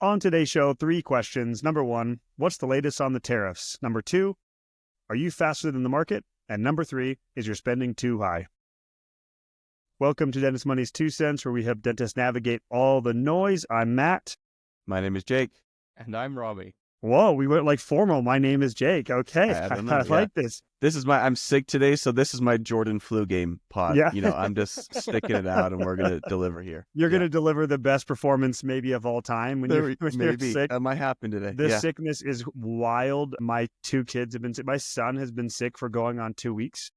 On today's show, 3 questions. Number 1, what's the latest on the tariffs? Number 2, are you faster than the market? And number 3, is your spending too high? Welcome to Dentist Money's 2 cents, where we help dentists navigate all the noise. I'm Matt. My name is Jake. And I'm Rabih. Whoa, we went like formal. My name is Jake. Okay, I don't know. I like this. I'm sick today, so this is my Jordan flu game pod. Yeah. I'm just sticking it out, and we're going to deliver here. You're going to deliver the best performance maybe of all time when you're sick. That might happen today. This sickness is wild. My 2 kids have been sick. My son has been sick for going on 2 weeks.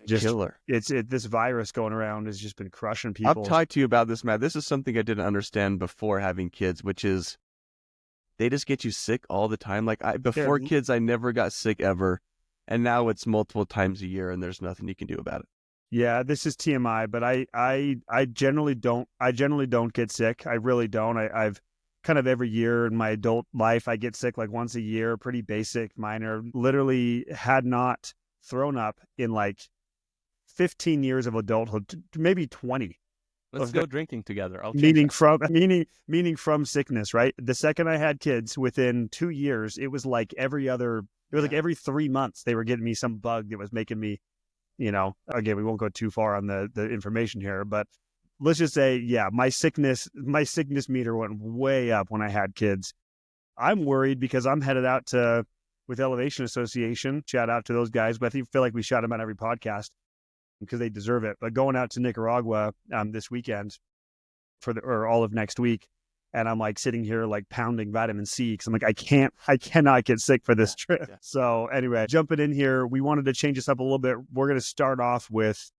Killer. This virus going around has just been crushing people. I've talked to you about this, Matt. This is something I didn't understand before having kids, which is they just get you sick all the time. Like before kids, I never got sick ever. And now it's multiple times a year and there's nothing you can do about it. Yeah, this is TMI, but I generally don't get sick. I really don't. I've kind of every year in my adult life, I get sick like once a year, pretty basic, minor. Literally had not thrown up in like 15 years of adulthood, maybe 20. Let's go drinking together. Meaning from sickness, right? The second I had kids, within 2 years, it was like every 3 months they were getting me some bug that was making me, again, we won't go too far on the information here, but let's just say, my sickness meter went way up when I had kids. I'm worried because I'm headed out with Elevation Association. Shout out to those guys, but I feel like we shout them out every podcast because they deserve it. But going out to Nicaragua this weekend or all of next week, and I'm like sitting here like pounding vitamin C because I'm like, I cannot get sick for this trip. Yeah. So anyway, jumping in here, we wanted to change this up a little bit. We're going to start off with,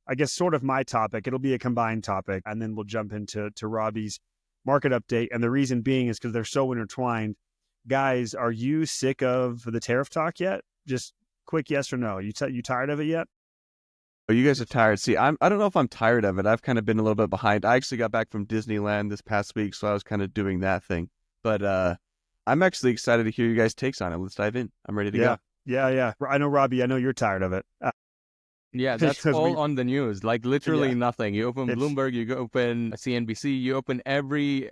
I guess, sort of my topic. It'll be a combined topic, and then we'll jump into Rabih's market update. And the reason being is because they're so intertwined. Guys, are you sick of the tariff talk yet? Just quick yes or no. You tired of it yet? Oh, you guys are tired. See, I don't know if I'm tired of it. I've kind of been a little bit behind. I actually got back from Disneyland this past week, so I was kind of doing that thing. But I'm actually excited to hear you guys' takes on it. Let's dive in. I'm ready to go. Yeah. I know, Rabih, I know you're tired of it. That's all on the news. Like literally nothing. You open Bloomberg, you open CNBC, you open every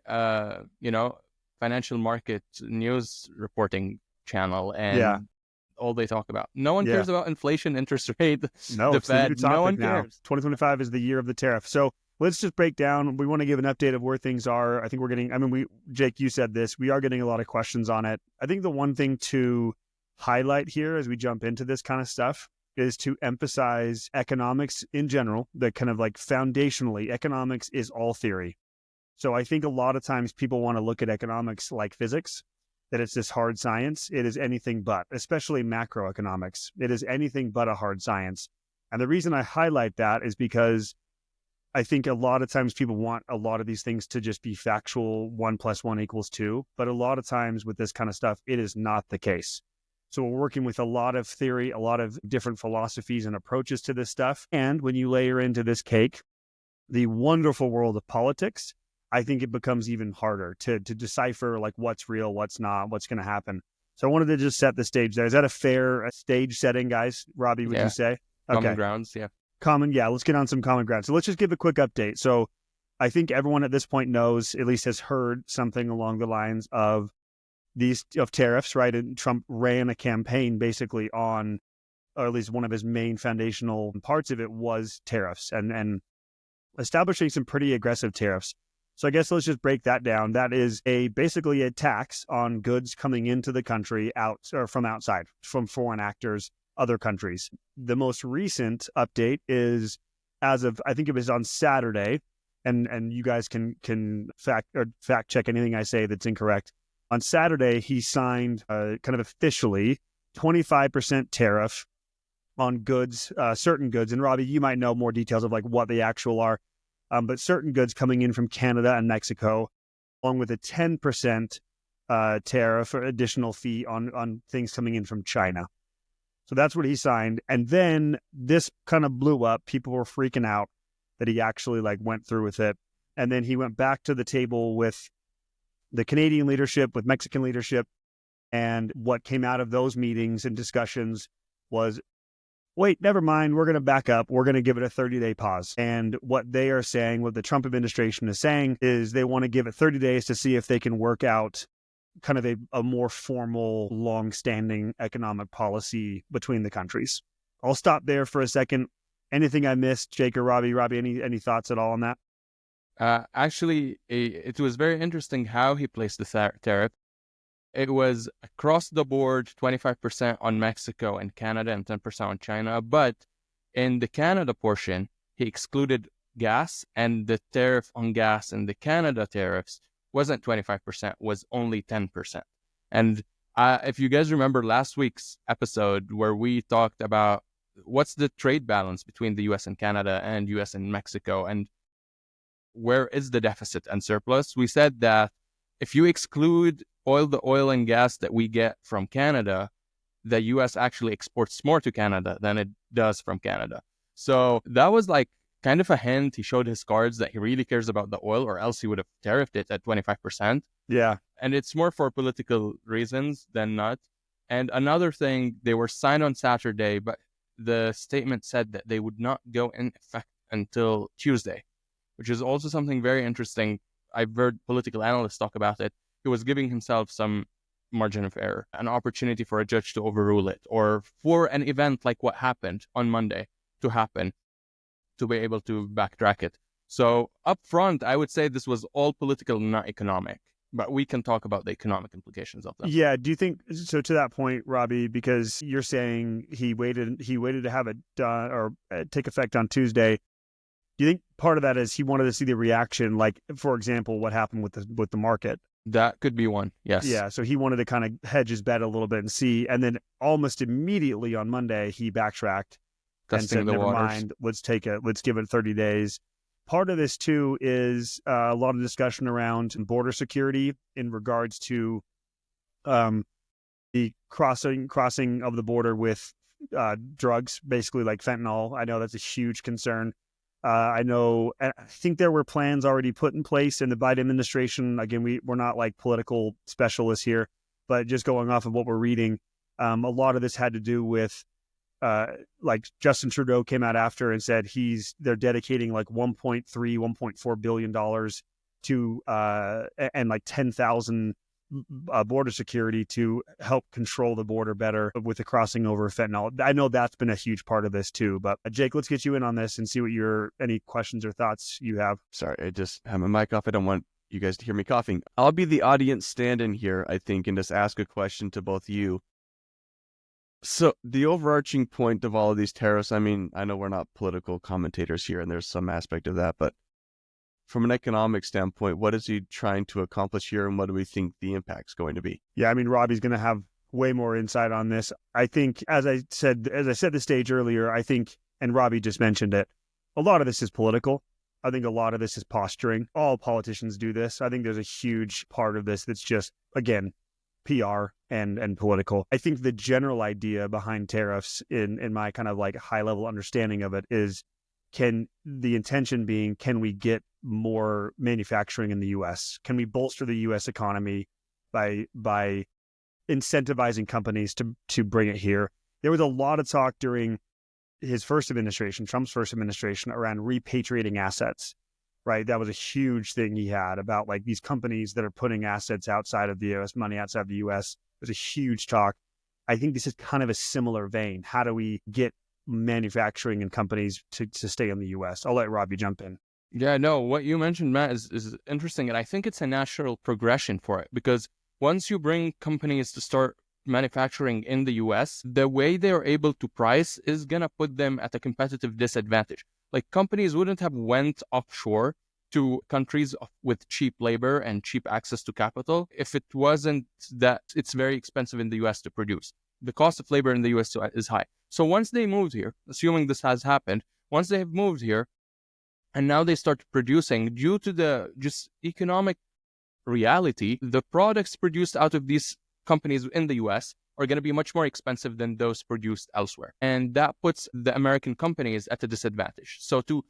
financial market news reporting channel, and all they talk about. No one cares about inflation, interest rate, the Fed. No one cares. 2025 is the year of the tariff. So let's just break down. We want to give an update of where things are. I think we're getting, Jake, you said this, we are getting a lot of questions on it. I think the one thing to highlight here as we jump into this kind of stuff is to emphasize economics in general, that kind of like foundationally, economics is all theory. So I think a lot of times people want to look at economics like physics, that it's this hard science. It is anything but, especially macroeconomics. It is anything but a hard science. And the reason I highlight that is because I think a lot of times people want a lot of these things to just be factual, 1 + 1 = 2. But a lot of times with this kind of stuff, it is not the case. So we're working with a lot of theory, a lot of different philosophies and approaches to this stuff. And when you layer into this cake the wonderful world of politics, I think it becomes even harder to decipher like what's real, what's not, what's going to happen. So I wanted to just set the stage there. Is that a fair stage setting, guys? Rabih, would you say? Common grounds, yeah. Let's get on some common ground. So let's just give a quick update. So I think everyone at this point knows, at least has heard something along the lines of tariffs, right? And Trump ran a campaign basically on, or at least one of his main foundational parts of it was tariffs and establishing some pretty aggressive tariffs. So I guess let's just break that down. That is basically a tax on goods coming into the country from outside, from foreign actors, other countries. The most recent update is as of, I think it was on Saturday, and you guys can fact check anything I say that's incorrect. On Saturday, he signed kind of officially 25% tariff on goods, certain goods. And Rabih, you might know more details of like what the actual are. But certain goods coming in from Canada and Mexico, along with a 10% tariff or additional fee on things coming in from China. So that's what he signed. And then this kind of blew up. People were freaking out that he actually like went through with it. And then he went back to the table with the Canadian leadership, with Mexican leadership. And what came out of those meetings and discussions was wait, never mind, we're going to back up. We're going to give it a 30-day pause. And what they are saying, what the Trump administration is saying, is they want to give it 30 days to see if they can work out kind of a more formal, long-standing economic policy between the countries. I'll stop there for a second. Anything I missed, Jake or Rabih? Rabih, any thoughts at all on that? Actually, it was very interesting how he placed the tariff. It was across the board, 25% on Mexico and Canada and 10% on China. But in the Canada portion, he excluded gas, and the tariff on gas and the Canada tariffs wasn't 25%, was only 10%. And if you guys remember last week's episode where we talked about what's the trade balance between the US and Canada and US and Mexico, and where is the deficit and surplus, we said that if you exclude the oil and gas that we get from Canada, the US actually exports more to Canada than it does from Canada. So that was like kind of a hint. He showed his cards that he really cares about the oil, or else he would have tariffed it at 25%. Yeah. And it's more for political reasons than not. And another thing, they were signed on Saturday, but the statement said that they would not go in effect until Tuesday, which is also something very interesting. I've heard political analysts talk about it. He was giving himself some margin of error, an opportunity for a judge to overrule it, or for an event like what happened on Monday to happen, to be able to backtrack it. So up front, I would say this was all political, not economic. But we can talk about the economic implications of them. Yeah. Do you think so? To that point, Rabih, because you're saying he waited to have it done or take effect on Tuesday. Do you think part of that is he wanted to see the reaction, like, for example, what happened with the market? That could be one. Yes. Yeah. So he wanted to kind of hedge his bet a little bit and see, and then almost immediately on Monday he backtracked and said, "Never mind. Let's give it 30 days." Part of this too is a lot of discussion around border security in regards to the crossing of the border with drugs, basically like fentanyl. I know that's a huge concern. I think there were plans already put in place in the Biden administration. Again, we're not like political specialists here, but just going off of what we're reading, a lot of this had to do with like Justin Trudeau came out after and said they're dedicating like $1.4 billion to and like 10,000 border security to help control the border better with the crossing over fentanyl. I know that's been a huge part of this too, but Jake, let's get you in on this and see what any questions or thoughts you have. Sorry, I just have my mic off. I don't want you guys to hear me coughing. I'll be the audience stand-in here, I think, and just ask a question to both you. So the overarching point of all of these tariffs, I mean, I know we're not political commentators here and there's some aspect of that, but from an economic standpoint, what is he trying to accomplish here, and what do we think the impact's going to be? Yeah, I mean, Robbie's going to have way more insight on this. I think, as I said the stage earlier, I think, and Rabih just mentioned it, a lot of this is political. I think a lot of this is posturing. All politicians do this. I think there's a huge part of this that's just, again, PR and political. I think the general idea behind tariffs, in my kind of like high level understanding of it, is can we get more manufacturing in the U.S.? Can we bolster the U.S. economy by incentivizing companies to bring it here? There was a lot of talk during his first administration, Trump's first administration, around repatriating assets, right? That was a huge thing he had about like these companies that are putting assets outside of the U.S., money outside of the U.S. It was a huge talk. I think this is kind of a similar vein. How do we get manufacturing and companies to stay in the U.S.? I'll let Rabih jump in. Yeah, no, what you mentioned, Matt, is interesting. And I think it's a natural progression for it, because once you bring companies to start manufacturing in the US, the way they're able to price is going to put them at a competitive disadvantage. Like companies wouldn't have went offshore to countries with cheap labor and cheap access to capital if it wasn't that it's very expensive in the US to produce. The cost of labor in the US is high. So once they moved here, assuming this has happened, once they have moved here, and now they start producing, due to the just economic reality, the products produced out of these companies in the US are going to be much more expensive than those produced elsewhere. And that puts the American companies at a disadvantage. So to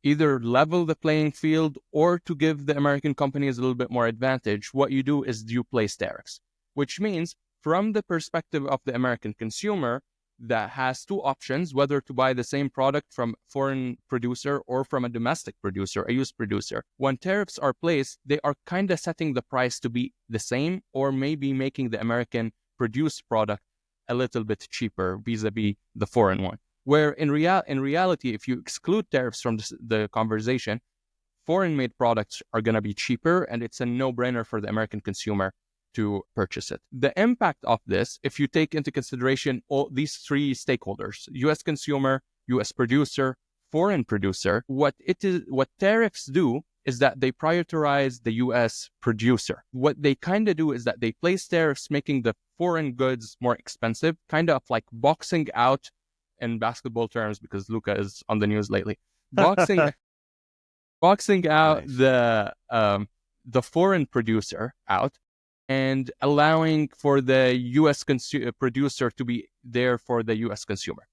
either level the playing field or to give the American companies a little bit more advantage, what you do is you place tariffs, which means from the perspective of the American consumer, that has two options, whether to buy the same product from a foreign producer or from a domestic producer, a used producer. When tariffs are placed, they are kind of setting the price to be the same, or maybe making the American produced product a little bit cheaper vis-a-vis the foreign one. Where in reality, if you exclude tariffs from the conversation, foreign-made products are going to be cheaper, and it's a no-brainer for the American consumer to purchase it. The impact of this, if you take into consideration all these three stakeholders, U.S. consumer, U.S. producer, foreign producer, what tariffs do is that they prioritize the U.S. producer. What they kind of do is that they place tariffs, making the foreign goods more expensive, kind of like boxing out, in basketball terms, because Luka is on the news lately, boxing out the foreign producer out, and allowing for the U.S. producer to be there for the U.S. consumer.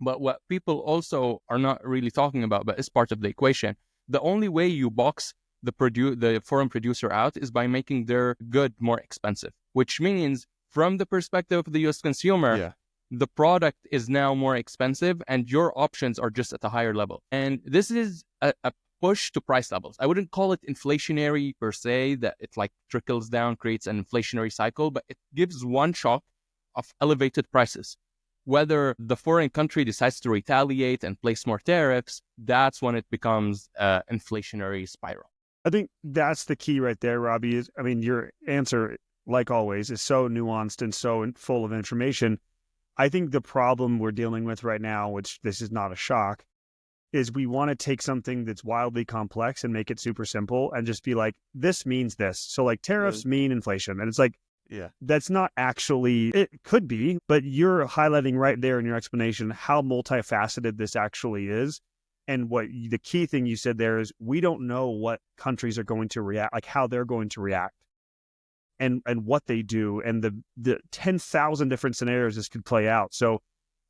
But what people also are not really talking about, but is part of the equation, the only way you box the foreign producer out is by making their good more expensive, which means from the perspective of the U.S. consumer, the product is now more expensive and your options are just at a higher level. And this is a push to price levels. I wouldn't call it inflationary per se, that it like trickles down, creates an inflationary cycle, but it gives one shock of elevated prices. Whether the foreign country decides to retaliate and place more tariffs, that's when it becomes an inflationary spiral. I think that's the key right there, Rabih. Your answer, like always, is so nuanced and so full of information. I think the problem we're dealing with right now, which this is not a shock, is we want to take something that's wildly complex and make it super simple and just be like, this means this. So like tariffs mean inflation. And it's like, that's not actually, it could be, but you're highlighting right there in your explanation how multifaceted this actually is. And what the key thing you said there is, we don't know what countries are going to react, like how they're going to react. And what they do, and the 10,000 different scenarios this could play out. So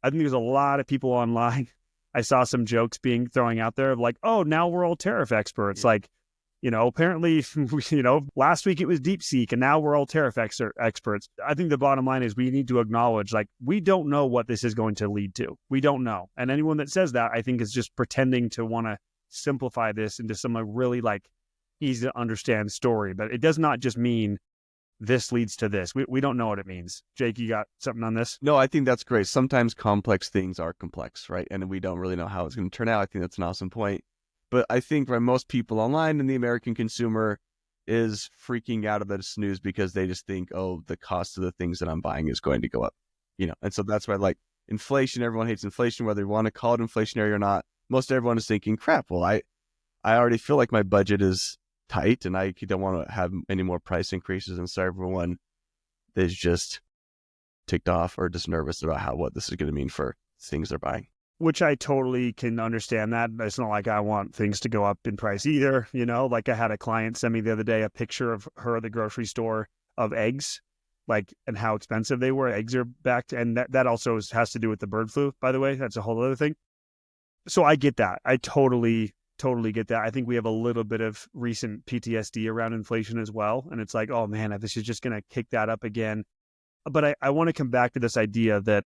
I think there's a lot of people online. I saw some jokes being thrown out there of like, oh, now we're all tariff experts. Like, apparently, last week it was DeepSeek and now we're all tariff experts. I think the bottom line is we need to acknowledge, like, we don't know what this is going to lead to. We don't know. And anyone that says that, I think, is just pretending to want to simplify this into some really like easy to understand story. But it does not just mean this leads to this. We don't know what it means. Jake, you got something on this? No, I think that's great. Sometimes complex things are complex, right? And we don't really know how it's going to turn out. I think that's an awesome point. But I think for most people online and the American consumer is freaking out about this news because they just think, oh, the cost of the things that I'm buying is going to go up, And so that's why, like, inflation, everyone hates inflation, whether you want to call it inflationary or not. Most everyone is thinking, crap, well, I already feel like my budget is tight and I don't want to have any more price increases, and so everyone is just ticked off or just nervous about what this is going to mean for things they're buying. Which I totally can understand that. It's not like I want things to go up in price either. Like I had a client send me the other day a picture of her at the grocery store of eggs, like, and how expensive they were. Eggs are back to, and that also has to do with the bird flu, by the way. That's a whole other thing. So I get that. I totally get that. I think we have a little bit of recent PTSD around inflation as well. And it's like, oh man, this is just going to kick that up again. But I want to come back to this idea that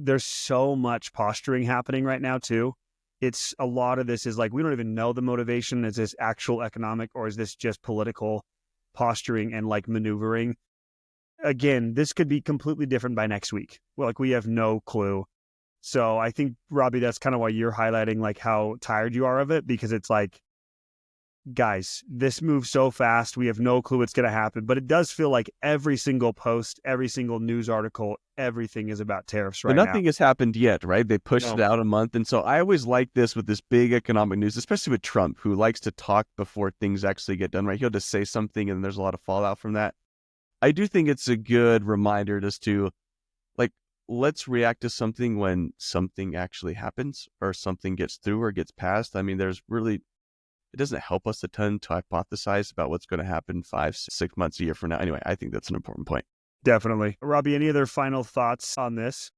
there's so much posturing happening right now too. It's a lot of this is like, we don't even know the motivation. Is this actual economic, or is this just political posturing and like maneuvering? Again, this could be completely different by next week. Well, like, we have no clue. So I think, Rabih, that's kind of why you're highlighting like how tired you are of it, because it's like, guys, this moves so fast. We have no clue what's going to happen, but it does feel like every single post, every single news article, everything is about tariffs right now. But nothing has happened yet, right? They pushed it out a month. And so I always like this with this big economic news, especially with Trump, who likes to talk before things actually get done, right? He'll just say something and there's a lot of fallout from that. I do think it's a good reminder just to, like, let's react to something when something actually happens or something gets through or gets passed. I mean, there's really, it doesn't help us a ton to hypothesize about what's going to happen 5, 6 months, a year from now. Anyway, I think that's an important point. Definitely. Rabih, any other final thoughts on this?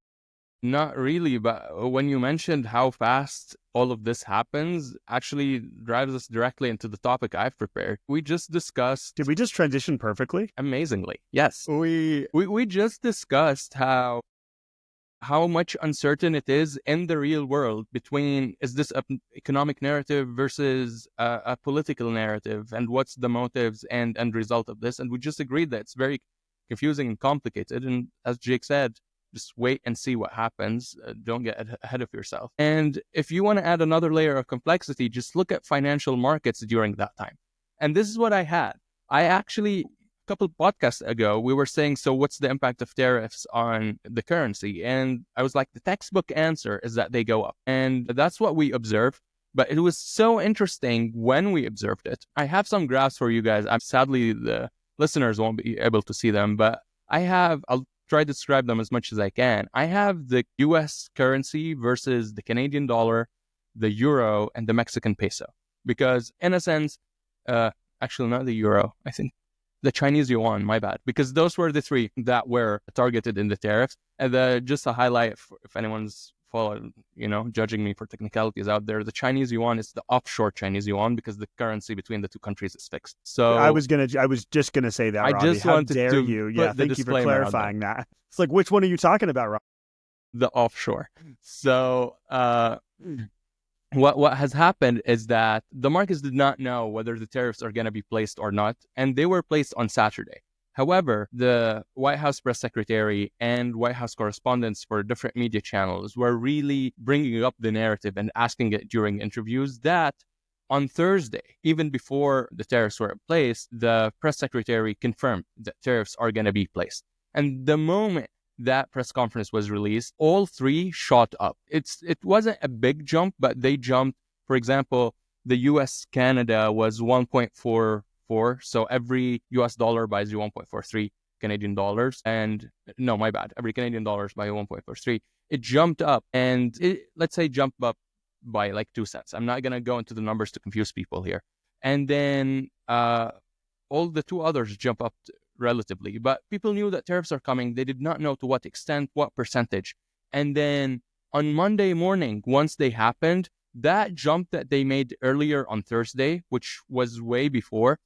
Not really, but when you mentioned how fast all of this happens, actually drives us directly into the topic I've prepared. We just discussed... Did we just transition perfectly? Amazingly, yes. We just discussed how how much uncertain it is in the real world between, is this an economic narrative versus a political narrative, and what's the motives and result of this. And we just agreed that it's very confusing and complicated. And as Jake said, just wait and see what happens. Don't get ahead of yourself. And if you want to add another layer of complexity, just look at financial markets during that time. And this is what I had. I actually, a couple of podcasts ago, we were saying, so what's the impact of tariffs on the currency? And I was like, the textbook answer is that they go up. And that's what we observed. But it was so interesting when we observed it. I have some graphs for you guys. Sadly, the listeners won't be able to see them, but I'll try to describe them as much as I can. I have the US currency versus the Canadian dollar, the euro, and the Mexican peso. Because in a sense, actually not the euro, I think the Chinese yuan, my bad, because those were the three that were targeted in the tariffs. And just a highlight, if anyone's judging me for technicalities out there, the Chinese yuan is the offshore Chinese yuan because the currency between the two countries is fixed. So I was just gonna say that, Rabih. How dare you? Yeah, thank you for clarifying that. It's like, which one are you talking about, Rabih? The offshore. So what has happened is that the markets did not know whether the tariffs are going to be placed or not, and they were placed on Saturday. However, the White House press secretary and White House correspondents for different media channels were really bringing up the narrative and asking it during interviews that on Thursday, even before the tariffs were in place, the press secretary confirmed that tariffs are going to be placed. And the moment that press conference was released, all three shot up. It wasn't a big jump, but they jumped. For example, the US Canada was 1.44, so every US dollar buys you 1.43 Canadian dollars. And no, my bad, every Canadian dollar is by 1.43. It jumped up, and let's say jumped up by like 2 cents. I'm not gonna go into the numbers to confuse people here. And then all the two others jump up relatively, but people knew that tariffs are coming. They did not know to what extent, what percentage. And then on Monday morning, once they happened, that jump that they made earlier on Thursday, which was way before,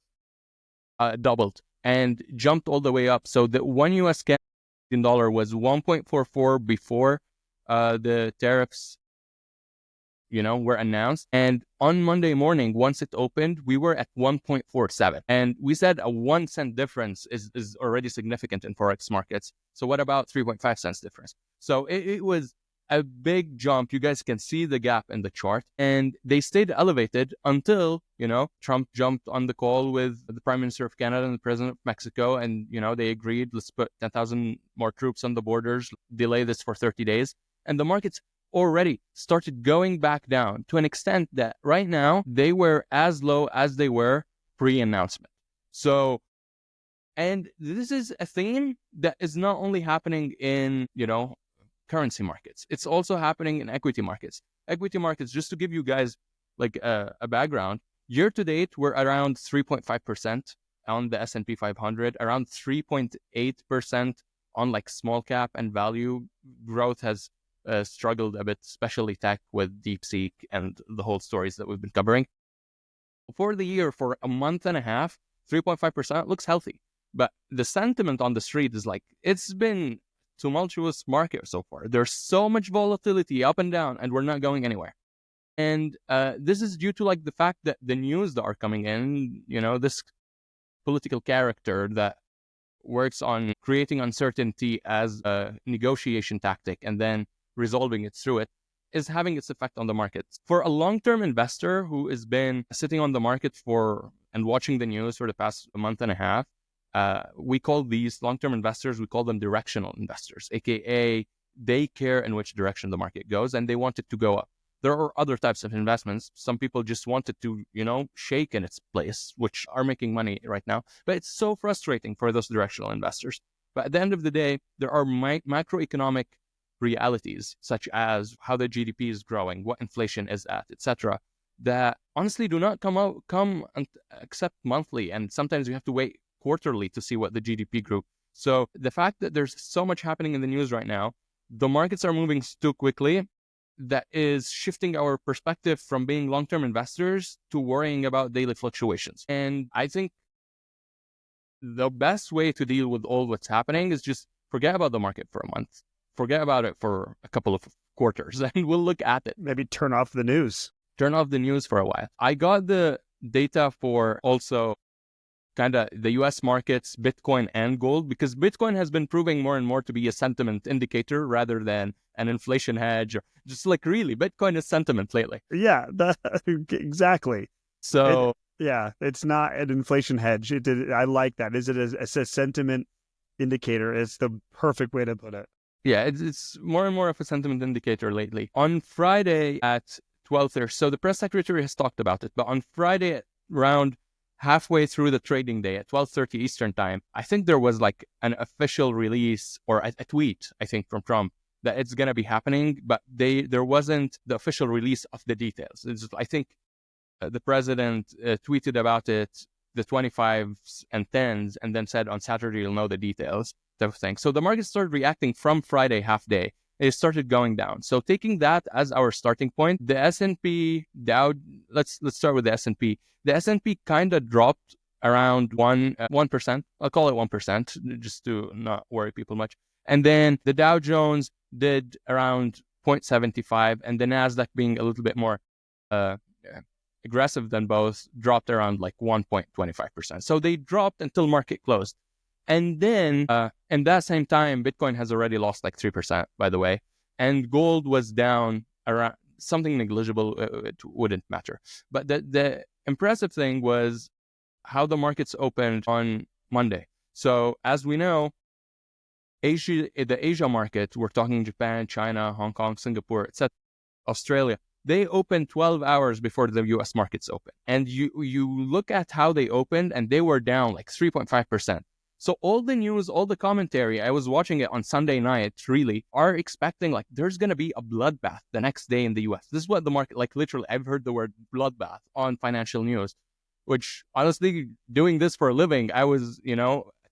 doubled and jumped all the way up. So the one US Canadian dollar was 1.44 before the tariffs were announced. And on Monday morning, once it opened, we were at 1.47. And we said a 1 cent difference is already significant in Forex markets. So what about 3.5 cents difference? So it was a big jump. You guys can see the gap in the chart. And they stayed elevated until, Trump jumped on the call with the Prime Minister of Canada and the President of Mexico. And, they agreed, let's put 10,000 more troops on the borders, delay this for 30 days. And the markets already started going back down to an extent that right now they were as low as they were pre-announcement. So, and this is a theme that is not only happening in, currency markets. It's also happening in equity markets. Equity markets, just to give you guys like a background, year to date, we're around 3.5% on the S&P 500, around 3.8% on like small cap and value. Growth has struggled a bit, especially tech with DeepSeek and the whole stories that we've been covering. For the year, for a month and a half, 3.5% looks healthy. But the sentiment on the street is like, it's been tumultuous market so far. There's so much volatility up and down, and we're not going anywhere. And this is due to like the fact that the news that are coming in, this political character that works on creating uncertainty as a negotiation tactic and then resolving it through it, is having its effect on the markets. For a long-term investor who has been sitting on the market and watching the news for the past month and a half, we call these long-term investors, we call them directional investors, aka they care in which direction the market goes and they want it to go up. There are other types of investments. Some people just want it to, shake in its place, which are making money right now. But it's so frustrating for those directional investors. But at the end of the day, there are macroeconomic realities, such as how the GDP is growing, what inflation is at, etc., that honestly do not come except monthly. And sometimes you have to wait quarterly to see what the GDP grew. So the fact that there's so much happening in the news right now, the markets are moving too quickly, that is shifting our perspective from being long-term investors to worrying about daily fluctuations. And I think the best way to deal with all what's happening is just forget about the market for a month. forget about it for a couple of quarters and we'll look at it. Maybe turn off the news. Turn off the news for a while. I got the data for also kind of the US markets, Bitcoin and gold, because Bitcoin has been proving more and more to be a sentiment indicator rather than an inflation hedge. Or just like really, Bitcoin is sentiment lately. Yeah, exactly. So it's not an inflation hedge. I like that. Is it a sentiment indicator? It's the perfect way to put it. Yeah, it's more and more of a sentiment indicator lately. On Friday at 12:30, so the press secretary has talked about it, but on Friday around halfway through the trading day at 12:30 Eastern time, I think there was like an official release or a tweet, I think, from Trump that it's going to be happening, but there wasn't the official release of the details. I think the president tweeted about it, the 25s and 10s, and then said on Saturday you'll know the details, type of thing. So the market started reacting from Friday half day. It started going down. So taking that as our starting point, the S&P Dow, let's start with the S&P. The S&P kind of dropped around 1%. I'll call it 1% just to not worry people much. And then the Dow Jones did around 0.75, and the Nasdaq, being a little bit more aggressive than both, dropped around like 1.25%. So they dropped until market closed. And then, in that same time, Bitcoin has already lost like 3%, by the way. And gold was down around something negligible. It wouldn't matter. But the impressive thing was how the markets opened on Monday. So as we know, the Asia market, we're talking Japan, China, Hong Kong, Singapore, etc., Australia, they opened 12 hours before the US markets opened. And you look at how they opened, and they were down like 3.5%. So all the news, all the commentary, I was watching it on Sunday night, really, are expecting like there's going to be a bloodbath the next day in the US. This is what the market, like literally, I've heard the word bloodbath on financial news, which honestly, doing this for a living, I was,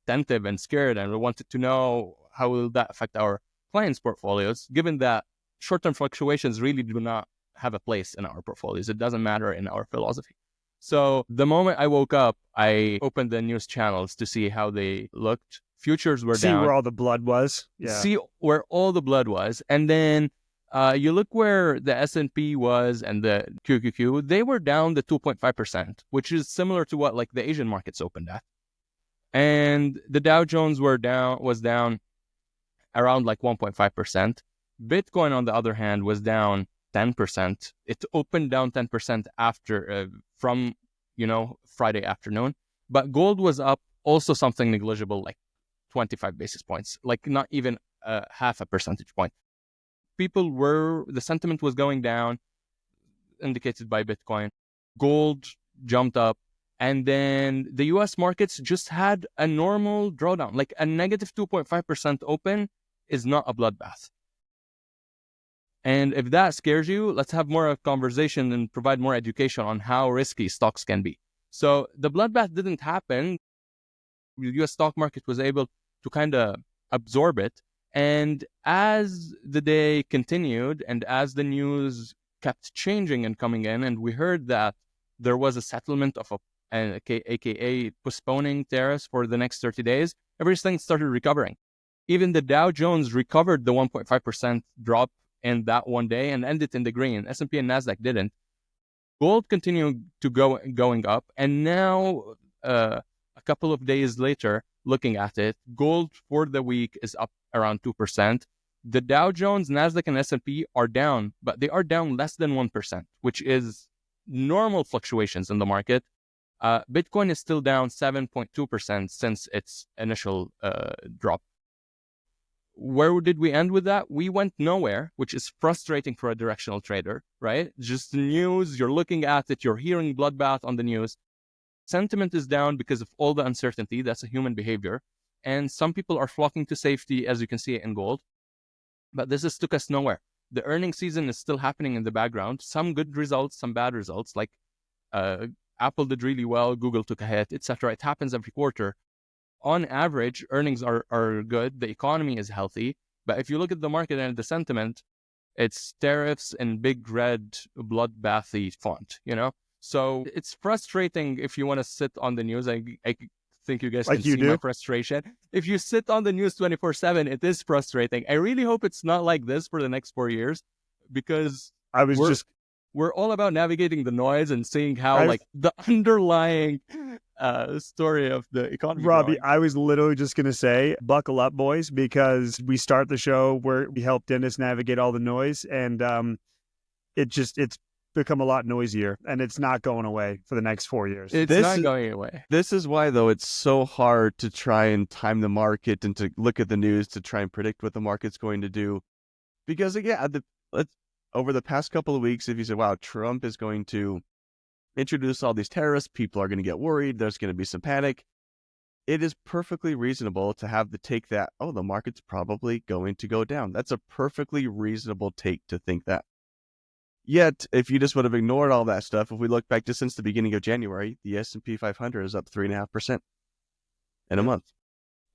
attentive and scared, and I wanted to know how will that affect our clients' portfolios, given that short-term fluctuations really do not have a place in our portfolios. It doesn't matter in our philosophy. So the moment I woke up, I opened the news channels to see how they looked. Futures were down. See where all the blood was. Yeah. See where all the blood was. And then you look where the S&P was and the QQQ, they were down the 2.5%, which is similar to what like the Asian markets opened at. And the Dow Jones was down around like 1.5%. Bitcoin, on the other hand, was down 10%. It opened down 10% after from Friday afternoon. But gold was up also something negligible, like 25 basis points, like not even half a percentage point. The sentiment was going down, indicated by Bitcoin. Gold jumped up. And then the US markets just had a normal drawdown, like a negative 2.5% open is not a bloodbath. And if that scares you, let's have more of a conversation and provide more education on how risky stocks can be. So the bloodbath didn't happen. The US stock market was able to kind of absorb it. And as the day continued and as the news kept changing and coming in, and we heard that there was a settlement of aka postponing tariffs for the next 30 days, everything started recovering. Even the Dow Jones recovered the 1.5% drop in that one day and ended in the green. S&P and Nasdaq didn't. Gold continued to going up, and now a couple of days later, looking at it, gold for the week is up around 2%. The Dow Jones, Nasdaq, and S&P are down, but they are down less than 1%, which is normal fluctuations in the market. Bitcoin is still down 7.2% since its initial drop. Where did we end with that? We went nowhere, which is frustrating for a directional trader, right? Just the news, you're looking at it, you're hearing bloodbath on the news. Sentiment is down because of all the uncertainty. That's a human behavior. And some people are flocking to safety, as you can see it in gold. But this took us nowhere. The earnings season is still happening in the background. Some good results, some bad results, like Apple did really well, Google took a hit, etc. It happens every quarter. On average, earnings are good. The economy is healthy. But if you look at the market and the sentiment, it's tariffs in big red bloodbathy font, So it's frustrating if you want to sit on the news. I think you guys Like can you see do? my frustration. If you sit on the news 24/7, it is frustrating. I really hope it's not like this for the next 4 years, because we're all about navigating the noise and seeing how like the underlying story of the economy Rabih, growing. I was literally just going to say, buckle up, boys, because we start the show where we help dentists navigate all the noise, and it's become a lot noisier, and it's not going away for the next 4 years. It's not going away. This is why, though, it's so hard to try and time the market and to look at the news to try and predict what the market's going to do. Because, over the past couple of weeks, if you say, wow, Trump is going to introduce all these tariffs, people are going to get worried, there's going to be some panic, it is perfectly reasonable to have the take that, oh, the market's probably going to go down. That's a perfectly reasonable take to think that. Yet, if you just would have ignored all that stuff, if we look back just since the beginning of January, the S&P 500 is up 3.5% in a month.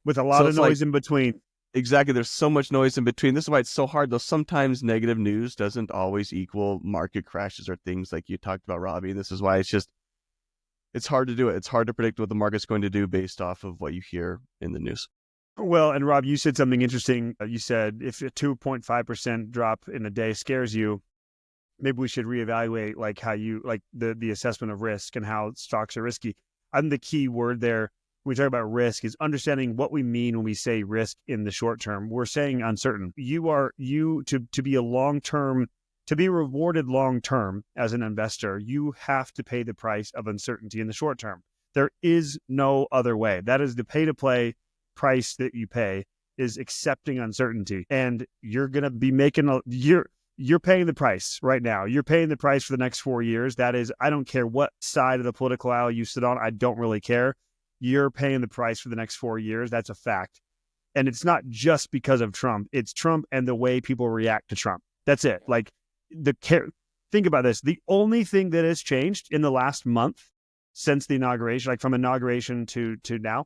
With a lot of noise in between. Exactly. There's so much noise in between. This is why it's so hard, though. Sometimes negative news doesn't always equal market crashes or things like you talked about, Rabih. This is why it's hard to do it. It's hard to predict what the market's going to do based off of what you hear in the news. Well, and Rob, you said something interesting. You said if a 2.5% drop in a day scares you, maybe we should reevaluate like how you like the assessment of risk and how stocks are risky. I think the key word there when we talk about risk is understanding what we mean when we say risk in the short term. We're saying uncertain. To be a long-term, to be rewarded long-term as an investor, you have to pay the price of uncertainty in the short term. There is no other way. That is the pay-to-play price that you pay is accepting uncertainty. And you're going to be making you're paying the price right now. You're paying the price for the next 4 years. That is, I don't care what side of the political aisle you sit on. I don't really care. You're paying the price for the next 4 years. That's a fact. And it's not just because of Trump. It's Trump and the way people react to Trump. That's it. Like think about this. The only thing that has changed in the last month since the inauguration, like from inauguration to now,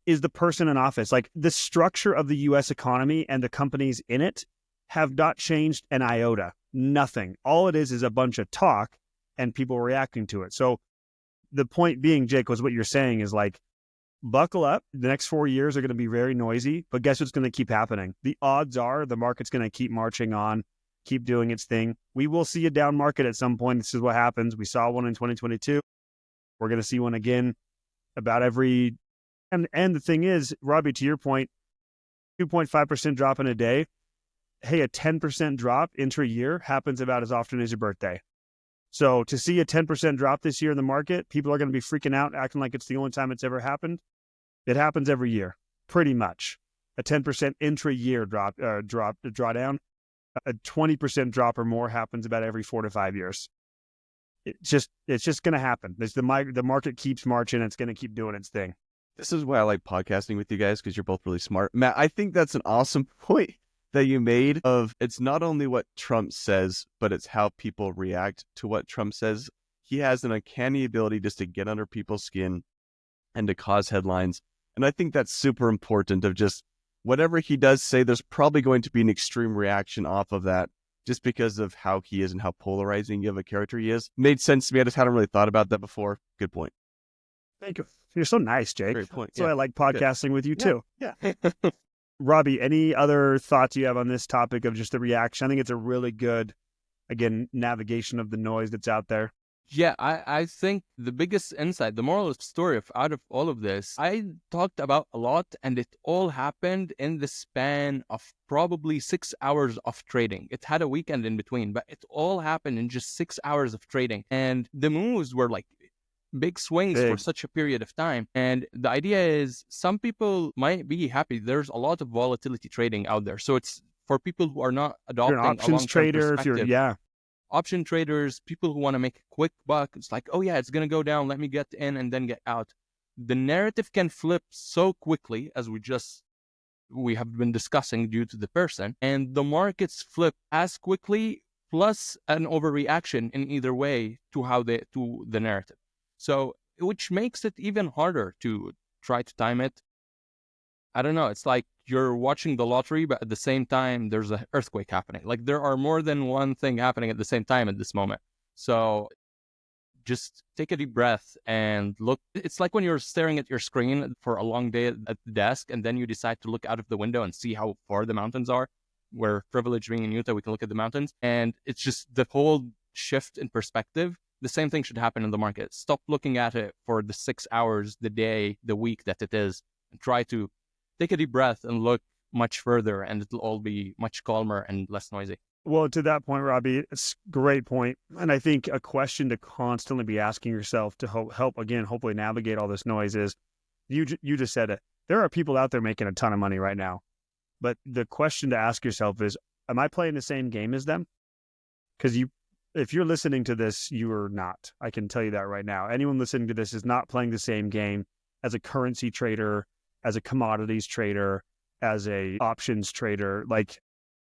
is the person in office. Like the structure of the U.S. economy and the companies in it have not changed an iota. Nothing. All it is a bunch of talk and people reacting to it. So the point being, Jake, was what you're saying is like, buckle up. The next 4 years are going to be very noisy, but guess what's going to keep happening? The odds are the market's going to keep marching on, keep doing its thing. We will see a down market at some point. This is what happens. We saw one in 2022. We're going to see one again about every, and the thing is, Rabih, to your point, 2.5% drop in a day. Hey, a 10% drop intra-year happens about as often as your birthday. So to see a 10% drop this year in the market, people are going to be freaking out, acting like it's the only time it's ever happened. It happens every year, pretty much. A 10% intra-year drawdown. A 20% drop or more happens about every 4 to 5 years. It's just going to happen. The market keeps marching. It's going to keep doing its thing. This is why I like podcasting with you guys, because you're both really smart. Matt, I think that's an awesome point that you made of it's not only what Trump says, but it's how people react to what Trump says. He has an uncanny ability just to get under people's skin and to cause headlines. And I think that's super important of just whatever he does say, there's probably going to be an extreme reaction off of that just because of how he is and how polarizing of a character he is. Made sense to me. I just hadn't really thought about that before. Good point. Thank you. You're so nice, Jake. Great point. So I like podcasting with you too. Yeah. Rabih, any other thoughts you have on this topic of just the reaction? I think it's a really good, again, navigation of the noise that's out there. Yeah, I think the biggest insight, the moral story out of all of this, I talked about a lot, and it all happened in the span of probably 6 hours of trading. It had a weekend in between, but it all happened in just 6 hours of trading. And the moves were like big swings for such a period of time. And the idea is some people might be happy. There's a lot of volatility trading out there. So it's for people who are not adopting an options trader, option traders, people who want to make a quick buck. It's like, oh yeah, it's going to go down. Let me get in and then get out. The narrative can flip so quickly, as we have been discussing due to the person, and the markets flip as quickly, plus an overreaction in either way to the narrative. So, which makes it even harder to try to time it. I don't know. It's like you're watching the lottery, but at the same time, there's an earthquake happening. Like there are more than one thing happening at the same time at this moment. So just take a deep breath and look. It's like when you're staring at your screen for a long day at the desk, and then you decide to look out of the window and see how far the mountains are. We're privileged being in Utah, we can look at the mountains. And it's just the whole shift in perspective. The same thing should happen in the market. Stop looking at it for the 6 hours, the day, the week that it is, and try to take a deep breath and look much further, and it'll all be much calmer and less noisy. Well, to that point, Rabih, it's a great point. And I think a question to constantly be asking yourself to help, again, hopefully navigate all this noise is, you just said it. There are people out there making a ton of money right now. But the question to ask yourself is, am I playing the same game as them? Because if you're listening to this, you are not. I can tell you that right now. Anyone listening to this is not playing the same game as a currency trader, as a commodities trader, as a options trader.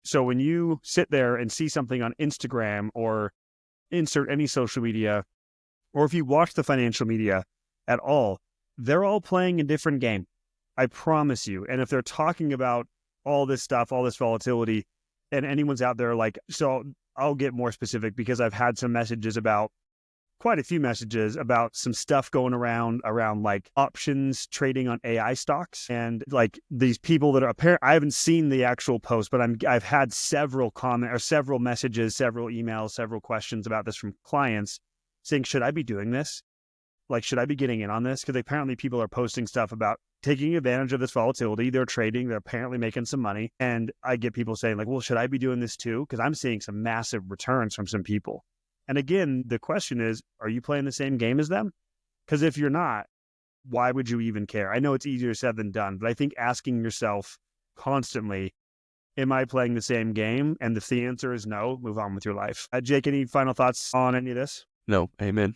So when you sit there and see something on Instagram or insert any social media, or if you watch the financial media at all, they're all playing a different game. I promise you. And if they're talking about all this stuff, all this volatility, and anyone's out there so I'll get more specific because I've had some messages about, quite a few messages about some stuff going around like options trading on AI stocks, and like these people that are apparent. I haven't seen the actual post, but I've had several comments or several messages, several emails, several questions about this from clients saying, should I be doing this? Should I be getting in on this? Because apparently people are posting stuff about taking advantage of this volatility. They're trading. They're apparently making some money. And I get people saying well, should I be doing this too? Because I'm seeing some massive returns from some people. And again, the question is, are you playing the same game as them? Because if you're not, why would you even care? I know it's easier said than done, but I think asking yourself constantly, am I playing the same game? And if the answer is no, move on with your life. Jake, any final thoughts on any of this? No. Amen.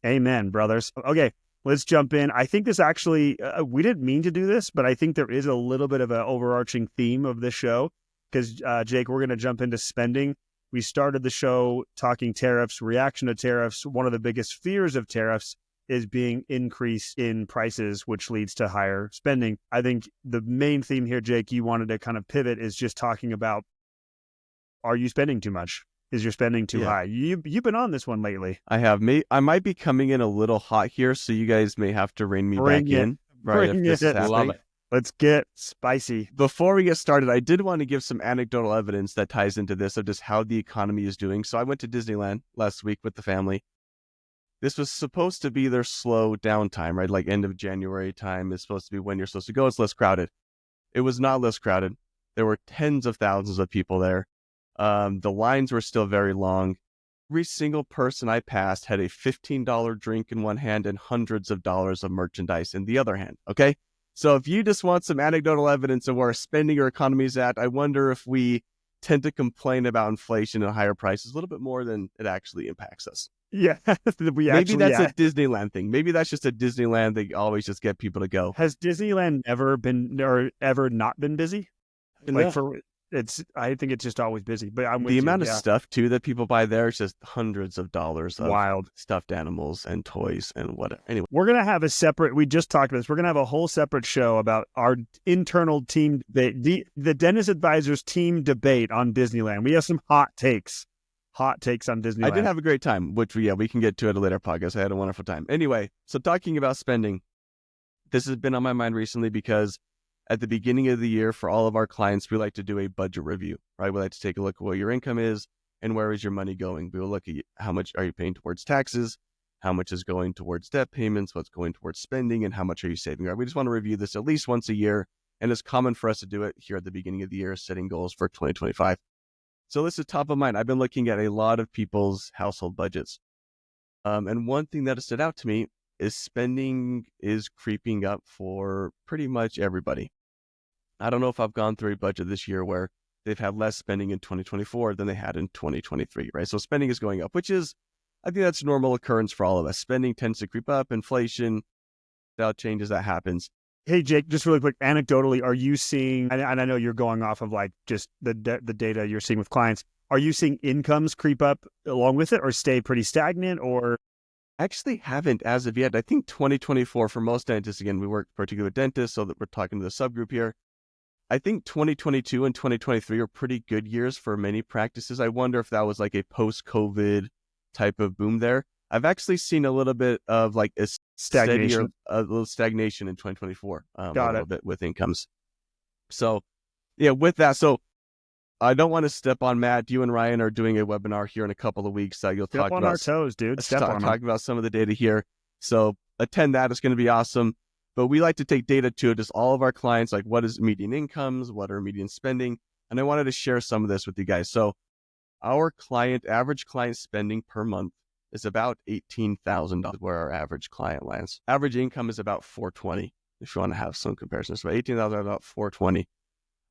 Amen, brothers. Okay, let's jump in. I think this actually, we didn't mean to do this, but I think there is a little bit of an overarching theme of this show because, Jake, we're going to jump into spending. We started the show talking tariffs, reaction to tariffs. One of the biggest fears of tariffs is being increase in prices, which leads to higher spending. I think the main theme here, Jake, you wanted to kind of pivot is just talking about, are you spending too much? Is your spending too high? You've been on this one lately. I have. I might be coming in a little hot here, so you guys may have to rein me back in. Right, if this is happening. Love it. Let's get spicy. Before we get started, I did want to give some anecdotal evidence that ties into this of just how the economy is doing. So I went to Disneyland last week with the family. This was supposed to be their slow downtime, right? Like end of January time is supposed to be when you're supposed to go. It's less crowded. It was not less crowded. There were tens of thousands of people there. The lines were still very long. Every single person I passed had a $15 drink in one hand and hundreds of dollars of merchandise in the other hand. Okay. So if you just want some anecdotal evidence of where spending or economy is at, I wonder if we tend to complain about inflation and higher prices a little bit more than it actually impacts us. Yeah. Maybe that's a Disneyland thing. Maybe that's just a Disneyland. They always just get people to go. Has Disneyland ever been or ever not been busy? I think it's just always busy, but I'm with the you, amount of stuff too that people buy there is just hundreds of dollars of wild stuffed animals and toys and whatever. Anyway, we're going to have we just talked about this. We're going to have a whole separate show about our internal team debate, the Dentist Advisors team debate on Disneyland. We have some hot takes on Disneyland. I did have a great time, which we can get to at a later podcast. I had a wonderful time. Anyway, so talking about spending, this has been on my mind recently because at the beginning of the year, for all of our clients, we like to do a budget review, right? We like to take a look at what your income is and where is your money going. We will look at how much are you paying towards taxes, how much is going towards debt payments, what's going towards spending, and how much are you saving, right? We just want to review this at least once a year, and it's common for us to do it here at the beginning of the year, setting goals for 2025. So this is top of mind. I've been looking at a lot of people's household budgets. And one thing that has stood out to me is spending is creeping up for pretty much everybody. I don't know if I've gone through a budget this year where they've had less spending in 2024 than they had in 2023, right? So spending is going up, which is, I think that's a normal occurrence for all of us. Spending tends to creep up, inflation, without changes, that happens. Hey, Jake, just really quick, anecdotally, are you seeing, and I know you're going off of like just the data you're seeing with clients, are you seeing incomes creep up along with it or stay pretty stagnant or? Actually haven't as of yet. I think 2024 for most dentists, again, we work particularly with dentists, so that we're talking to the subgroup here. I think 2022 and 2023 are pretty good years for many practices. I wonder if that was like a post-COVID type of boom there. I've actually seen a little bit of like a Stagnation. a little stagnation in 2024, a Got little it. bit with incomes. So yeah, with that, so I don't want to step on Matt. You and Ryan are doing a webinar here in a couple of weeks. You'll Step talk on about our toes, dude. Step on them. talk about some of the data here. So attend that. It's going to be awesome. But we like to take data to just all of our clients, like what is median incomes, what are median spending, and I wanted to share some of this with you guys. So our average client spending per month is about $18,000, where our average client lands. Average income is about $420. If you want to have some comparisons, so $18,000 about $420.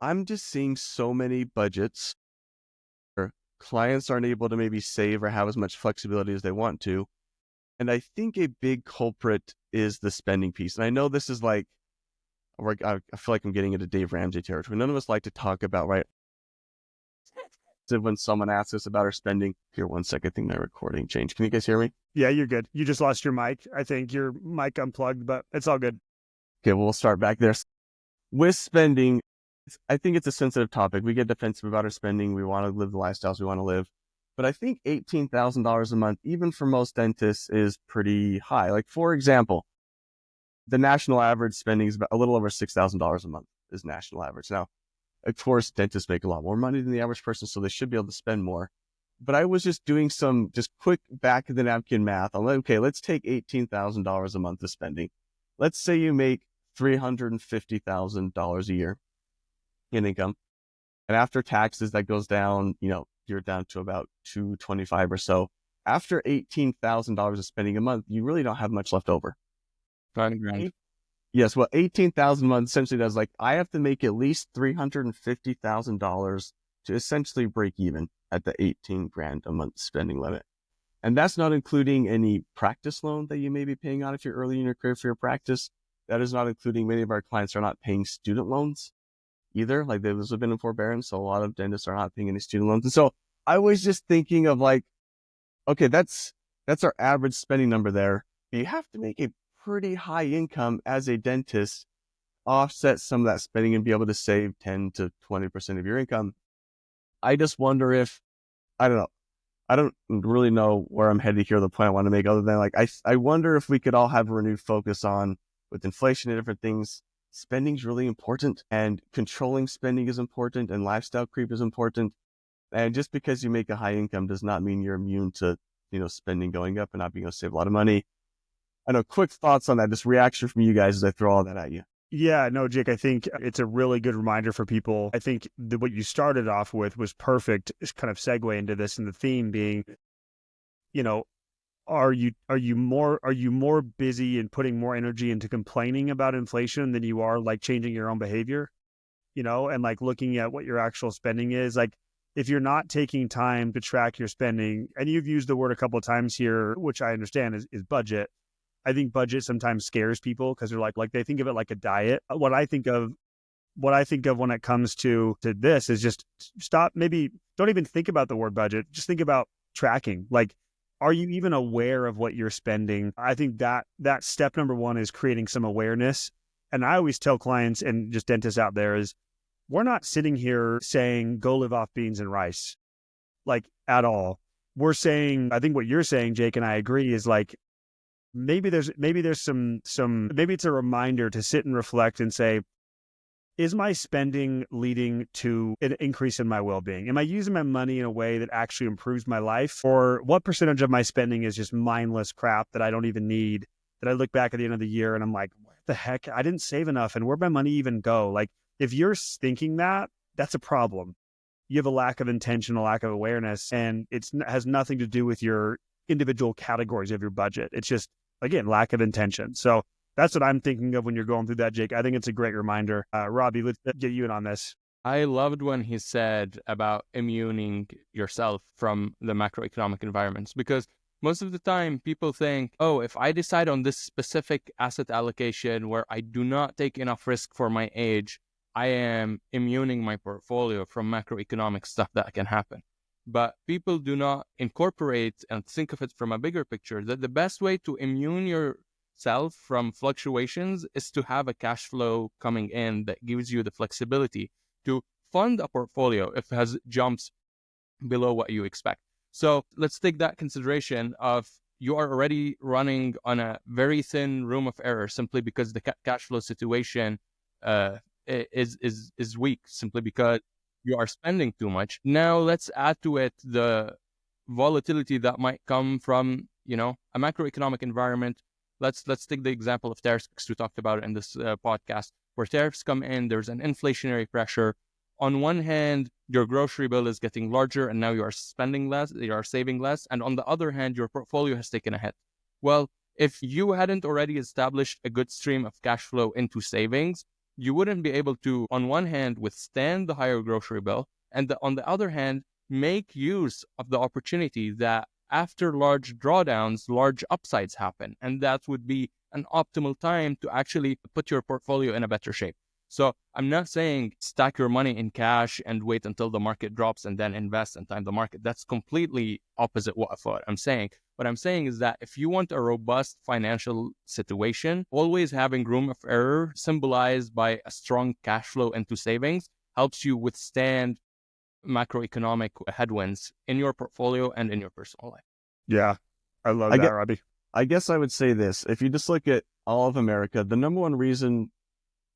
I'm just seeing so many budgets where clients aren't able to maybe save or have as much flexibility as they want to. And I think a big culprit is the spending piece. And I know this is like, I feel like I'm getting into Dave Ramsey territory. None of us like to talk about, right? When someone asks us about our spending. Here, one second, I think my recording changed. Can you guys hear me? Yeah, you're good. You just lost your mic. I think your mic unplugged, but it's all good. Okay, well, we'll start back there. With spending, I think it's a sensitive topic. We get defensive about our spending. We want to live the lifestyles we want to live. But I think $18,000 a month, even for most dentists, is pretty high. Like, for example, the national average spending is about a little over $6,000 a month is national average. Now, of course, dentists make a lot more money than the average person, so they should be able to spend more. But I was just doing some quick back of the napkin math. I'm like, okay, let's take $18,000 a month of spending. Let's say you make $350,000 a year in income. And after taxes, that goes down, you're down to about $225 or so. After $18,000 of spending a month, you really don't have much left over. $20,000. Yes, well, $18,000 a month essentially does, like, I have to make at least $350,000 to essentially break even at the $18,000 a month spending limit. And that's not including any practice loan that you may be paying on if you're early in your career for your practice. That is not including, many of our clients are not paying student loans either. Like, those have been in forbearance, so a lot of dentists are not paying any student loans. And so I was just thinking of, like, okay, that's our average spending number there. You have to make a pretty high income as a dentist, offset some of that spending and be able to save 10 to 20% of your income. I just wonder if, I don't know. I don't really know where I'm headed here, the point I want to make, other than, like, I wonder if we could all have a renewed focus on, with inflation and different things, spending is really important, and controlling spending is important, and lifestyle creep is important. And just because you make a high income does not mean you're immune to, spending going up and not being able to save a lot of money. I know, quick thoughts on that, just reaction from you guys as I throw all that at you. Yeah, no, Jake, I think it's a really good reminder for people. I think what you started off with was perfect. It's kind of segue into this, and the theme being, are you more busy and putting more energy into complaining about inflation than you are like changing your own behavior, and like looking at what your actual spending is. Like, if you're not taking time to track your spending, and you've used the word a couple of times here, which I understand is budget. I think budget sometimes scares people because they're like they think of it like a diet. What I think of when it comes to this is just stop. Maybe don't even think about the word budget. Just think about tracking. Like, are you even aware of what you're spending? I think that step number one is creating some awareness. And I always tell clients and just dentists out there is, we're not sitting here saying, go live off beans and rice, like, at all. We're saying, I think what you're saying, Jake, and I agree, is like, maybe there's some maybe it's a reminder to sit and reflect and say, is my spending leading to an increase in my well-being? Am I using my money in a way that actually improves my life? Or what percentage of my spending is just mindless crap that I don't even need, that I look back at the end of the year and I'm like, what the heck? I didn't save enough, and where'd my money even go? Like, if you're thinking that, that's a problem. You have a lack of intention, a lack of awareness, and it has nothing to do with your individual categories of your budget. It's just, again, lack of intention. So that's what I'm thinking of when you're going through that, Jake. I think it's a great reminder. Rabih, let's get you in on this. I loved when he said about immuning yourself from the macroeconomic environments, because most of the time people think, oh, if I decide on this specific asset allocation where I do not take enough risk for my age, I am immuning my portfolio from macroeconomic stuff that can happen. But people do not incorporate and think of it from a bigger picture, that the best way to immune yourself from fluctuations is to have a cash flow coming in that gives you the flexibility to fund a portfolio if it has jumps below what you expect. So let's take that consideration of you are already running on a very thin room of error simply because the cash flow situation is weak, simply because you are spending too much. Now let's add to it the volatility that might come from, a macroeconomic environment. Let's take the example of tariffs, because we talked about it in this podcast. Where tariffs come in, there's an inflationary pressure. On one hand, your grocery bill is getting larger and now you are spending less, you are saving less. And on the other hand, your portfolio has taken a hit. Well, if you hadn't already established a good stream of cash flow into savings, you wouldn't be able to, on one hand, withstand the higher grocery bill, and on the other hand, make use of the opportunity that after large drawdowns, large upsides happen. And that would be an optimal time to actually put your portfolio in a better shape. So I'm not saying stack your money in cash and wait until the market drops and then invest and time the market. That's completely opposite what I'm saying. What I'm saying is that if you want a robust financial situation, always having room of error symbolized by a strong cash flow into savings helps you withstand macroeconomic headwinds in your portfolio and in your personal life. Yeah, I love that, Rabih. I guess I would say this. If you just look at all of America, the number one reason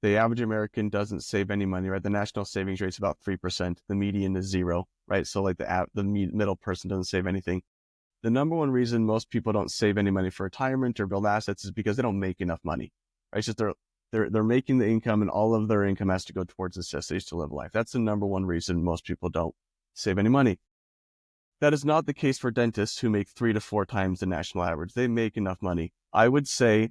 the average American doesn't save any money, right? The national savings rate is about 3%. The median is 0, right? So like the middle person doesn't save anything. The number one reason most people don't save any money for retirement or build assets is because they don't make enough money, right? It's just they're making the income and all of their income has to go towards necessities to live life. That's the number one reason most people don't save any money. That is not the case for dentists who make 3 to 4 times the national average. They make enough money. I would say,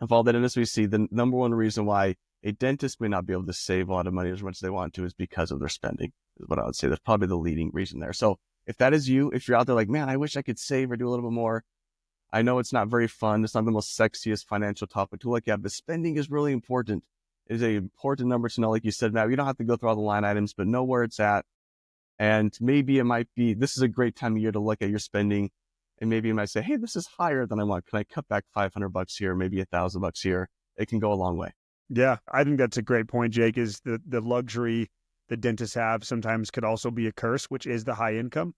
of all the dentists we see, the number one reason why a dentist may not be able to save a lot of money as much as they want to is because of their spending, is what I would say. That's probably the leading reason there. So if that is you, if you're out there like, man, I wish I could save or do a little bit more. I know it's not very fun. It's not the most sexiest financial topic to look at, but spending is really important. It is an important number to know. Like you said, Matt, you don't have to go through all the line items, but know where it's at. And maybe it might be, this is a great time of year to look at your spending. And maybe you might say, hey, this is higher than I want. Can I cut back $500 here, maybe $1,000 here? It can go a long way. Yeah, I think that's a great point, Jake, is the luxury that dentists have sometimes could also be a curse, which is the high income.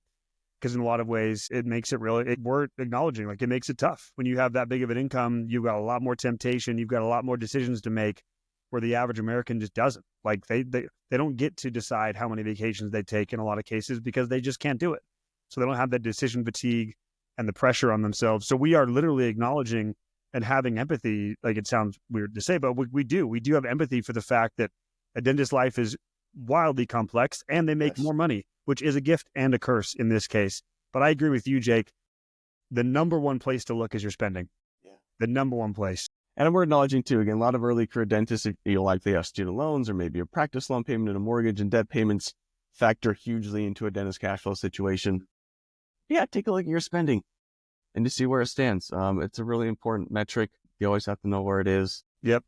Because in a lot of ways, it makes it really, we're acknowledging, like it makes it tough. When you have that big of an income, you've got a lot more temptation, you've got a lot more decisions to make where the average American just doesn't. Like they don't get to decide how many vacations they take in a lot of cases because they just can't do it. So they don't have that decision fatigue and the pressure on themselves. So we are literally acknowledging and having empathy. Like it sounds weird to say, but we do have empathy for the fact that a dentist's life is wildly complex and they make more money, which is a gift and a curse in this case. But I agree with you, Jake. The number one place to look is your spending. Yeah. The number one place. And we're acknowledging too, again, a lot of early career dentists, you'll likely have student loans or maybe a practice loan payment and a mortgage, and debt payments factor hugely into a dentist cash flow situation. Yeah, take a look at your spending and to see where it stands. It's a really important metric. You always have to know where it is. Yep.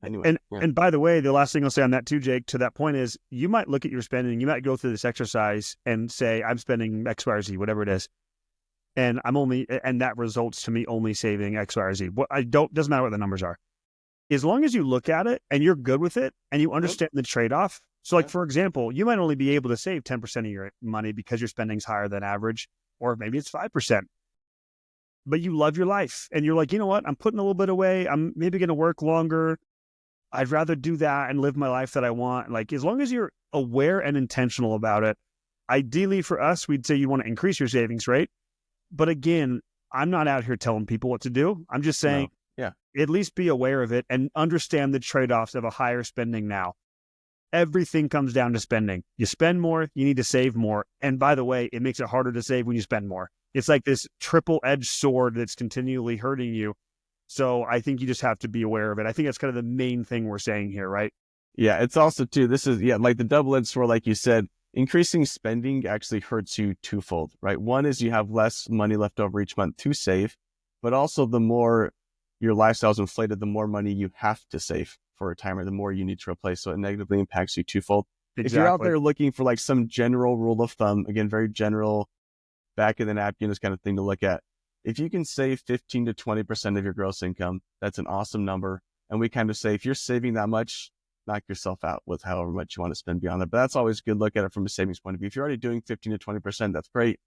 Anyway, and by the way, the last thing I'll say on that too, Jake, to that point is you might look at your spending, you might go through this exercise and say, I'm spending X, Y, or Z, whatever it is. And that results to me only saving X, Y, or Z. Doesn't matter what the numbers are. As long as you look at it and you're good with it and you understand the trade-off. So like, for example, you might only be able to save 10% of your money because your spending's higher than average, or maybe it's 5%. But you love your life and you're like, you know what? I'm putting a little bit away. I'm maybe going to work longer. I'd rather do that and live my life that I want. Like, as long as you're aware and intentional about it, ideally for us, we'd say you want to increase your savings rate. But again, I'm not out here telling people what to do. I'm just saying, at least be aware of it and understand the trade-offs of a higher spending now. Everything comes down to spending. You spend more, you need to save more. And by the way, it makes it harder to save when you spend more. It's like this triple-edged sword that's continually hurting you. So I think you just have to be aware of it. I think that's kind of the main thing we're saying here, right? Yeah, it's also too, this is, like the double-edged sword, like you said, increasing spending actually hurts you twofold, right? One is you have less money left over each month to save, but also the more your lifestyle's inflated, the more money you have to save for retirement, the more you need to replace. So it negatively impacts you twofold. Exactly. If you're out there looking for like some general rule of thumb, again, very general, back of the napkin is kind of thing to look at. If you can save 15 to 20% of your gross income, that's an awesome number. And we kind of say, if you're saving that much, knock yourself out with however much you want to spend beyond that. But that's always good. Look at it from a savings point of view. If you're already doing 15 to 20%, that's great.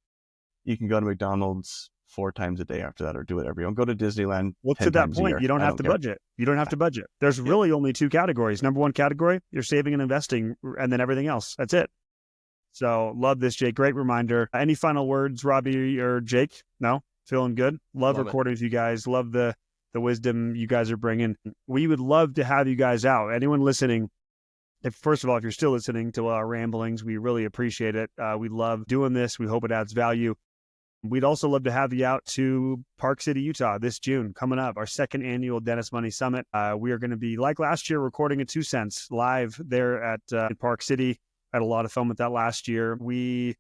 You can go to McDonald's 4 times a day after that, or do whatever you want. Go to Disneyland. Well, 10 to that times a point, year. you don't I have to care. budget. You don't have to budget. There's really only 2 categories. Number 1 category, you're saving and investing, and then everything else. That's it. So love this, Jake. Great reminder. Any final words, Rabih or Jake? No? Feeling good? Love recording with you guys. Love the wisdom you guys are bringing. We would love to have you guys out. Anyone listening, first of all, if you're still listening to our ramblings, we really appreciate it. We love doing this. We hope it adds value. We'd also love to have you out to Park City, Utah this June, coming up, our 2nd annual Dentist Money Summit. We are going to be, like last year, recording a 2 cents live there at Park City. Had a lot of fun with that last year. We,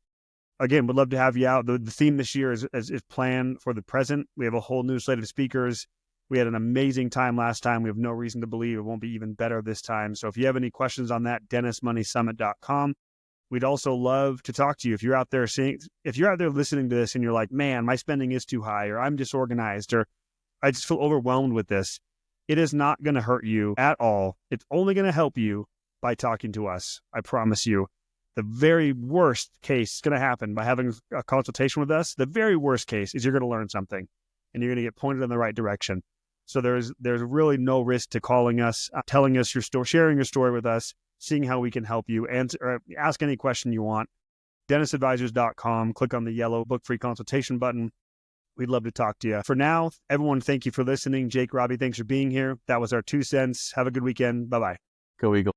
again, would love to have you out. The theme this year is plan for the present. We have a whole new slate of speakers. We had an amazing time last time. We have no reason to believe it won't be even better this time. So if you have any questions on that, dentistmoneysummit.com. We'd also love to talk to you. If you're out there listening to this and you're like, man, my spending is too high, or I'm disorganized, or I just feel overwhelmed with this, it is not going to hurt you at all. It's only going to help you by talking to us. I promise you. The very worst case is going to happen by having a consultation with us. The very worst case is you're going to learn something and you're going to get pointed in the right direction. So there's really no risk to calling us, telling us your story, sharing your story with us, seeing how we can help you, answer or ask any question you want. Dentistadvisors.com. Click on the yellow book free consultation button. We'd love to talk to you. For now, everyone, thank you for listening. Jake, Rabih, thanks for being here. That was our 2 cents. Have a good weekend. Bye-bye. Go Eagles.